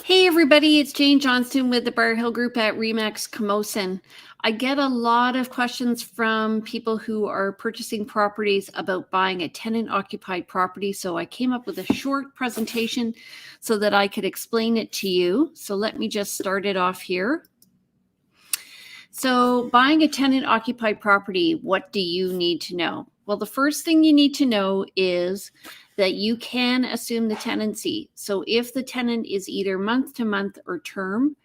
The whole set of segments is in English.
Hey everybody, it's Jane Johnston with the Briar Hill Group at Remax Camosun. I get a lot of questions from people who are purchasing properties about buying a tenant-occupied property, so I came up with a short presentation so that I could explain it to you. So let me just start it off here. So buying a tenant-occupied property, what do you need to know? Well, the first thing you need to know is that you can assume the tenancy. So if the tenant is either month to month or term,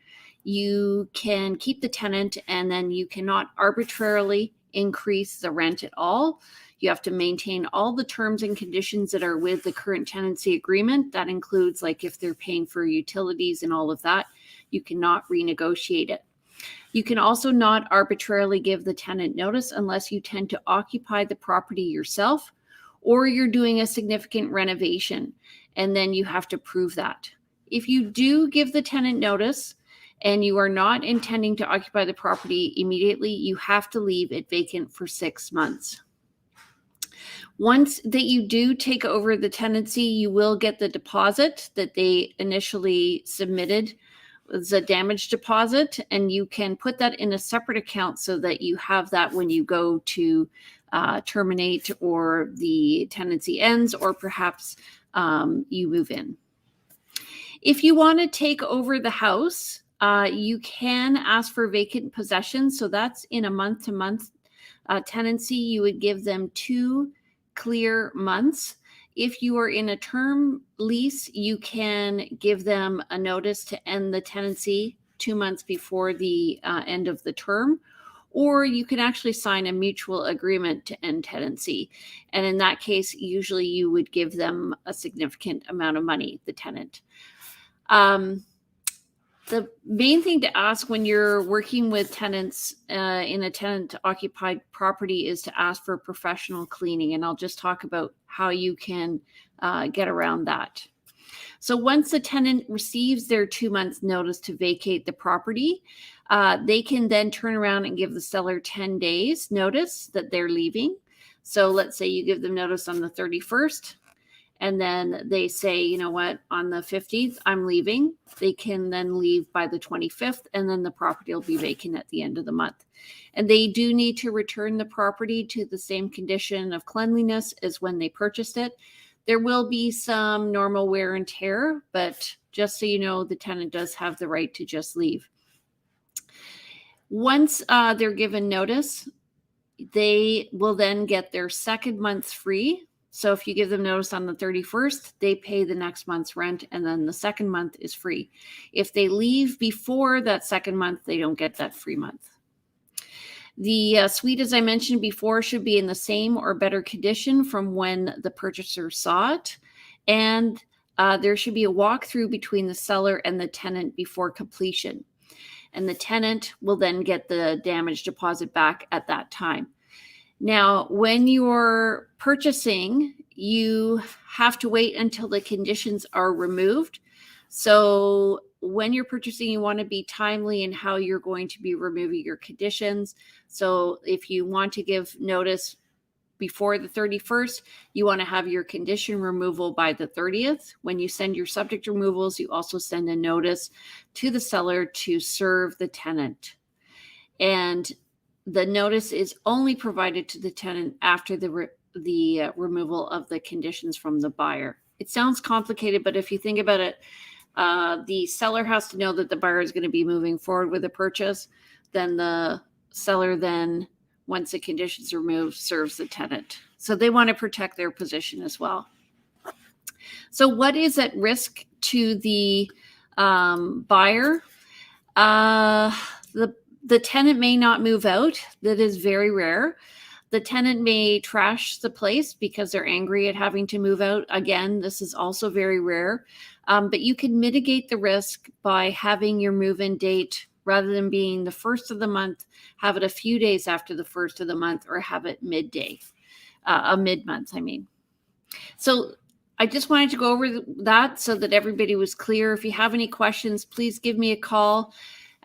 you can keep the tenant and then you cannot arbitrarily increase the rent at all. You have to maintain all the terms and conditions that are with the current tenancy agreement. That includes like if they're paying for utilities and all of that, you cannot renegotiate it. You can also not arbitrarily give the tenant notice unless you tend to occupy the property yourself or you're doing a significant renovation, and then you have to prove that. If you do give the tenant notice and you are not intending to occupy the property immediately, you have to leave it vacant for 6 months. Once that you do take over the tenancy, you will get the deposit that they initially submitted. It's a damage deposit, and you can put that in a separate account so that you have that when you go to terminate or the tenancy ends, or perhaps you move in. If you want to take over the house, you can ask for vacant possession. So that's in a month-to-month tenancy. You would give them 2 clear months. If you are in a term lease, you can give them a notice to end the tenancy 2 months before the end of the term, or you can actually sign a mutual agreement to end tenancy. And in that case, usually you would give them a significant amount of money, the tenant. The main thing to ask when you're working with tenants in a tenant-occupied property is to ask for professional cleaning, and I'll just talk about how you can get around that. So once the tenant receives their 2 months notice to vacate the property, they can then turn around and give the seller 10 days notice that they're leaving. So let's say you give them notice on the 31st. And then they say, you know what, on the 15th, I'm leaving. They can then leave by the 25th, and then the property will be vacant at the end of the month. And they do need to return the property to the same condition of cleanliness as when they purchased it. There will be some normal wear and tear, but just so you know, the tenant does have the right to just leave. Once they're given notice, they will then get their second month free. So if you give them notice on the 31st, they pay the next month's rent, and then the second month is free. If they leave before that second month, they don't get that free month. The suite, as I mentioned before, should be in the same or better condition from when the purchaser saw it. And there should be a walkthrough between the seller and the tenant before completion. And the tenant will then get the damage deposit back at that time. Now, when you're purchasing, you have to wait until the conditions are removed. So when you're purchasing, you want to be timely in how you're going to be removing your conditions. So if you want to give notice before the 31st, you want to have your condition removal by the 30th. When you send your subject removals, you also send a notice to the seller to serve the tenant. And the notice is only provided to the tenant after the removal of the conditions from the buyer. It sounds complicated, but if you think about it, the seller has to know that the buyer is going to be moving forward with a purchase. Then the seller then, once the conditions are removed, serves the tenant. So they want to protect their position as well. So what is at risk to the buyer? The tenant may not move out. That is very rare. The tenant may trash the place because they're angry at having to move out. Again, this is also very rare. But you can mitigate the risk by having your move-in date, rather than being the first of the month, have it a few days after the first of the month, or have it mid-month, I mean. So I just wanted to go over that so that everybody was clear. If you have any questions, please give me a call.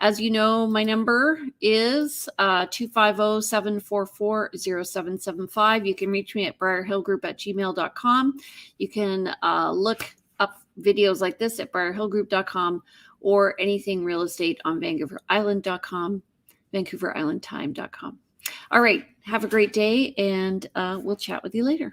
As you know, my number is 250-744-0775. You can reach me at briarhillgroup@gmail.com. You can look up videos like this at briarhillgroup.com, or anything real estate on VancouverIsland.com, VancouverIslandTime.com. All right. Have a great day, and we'll chat with you later.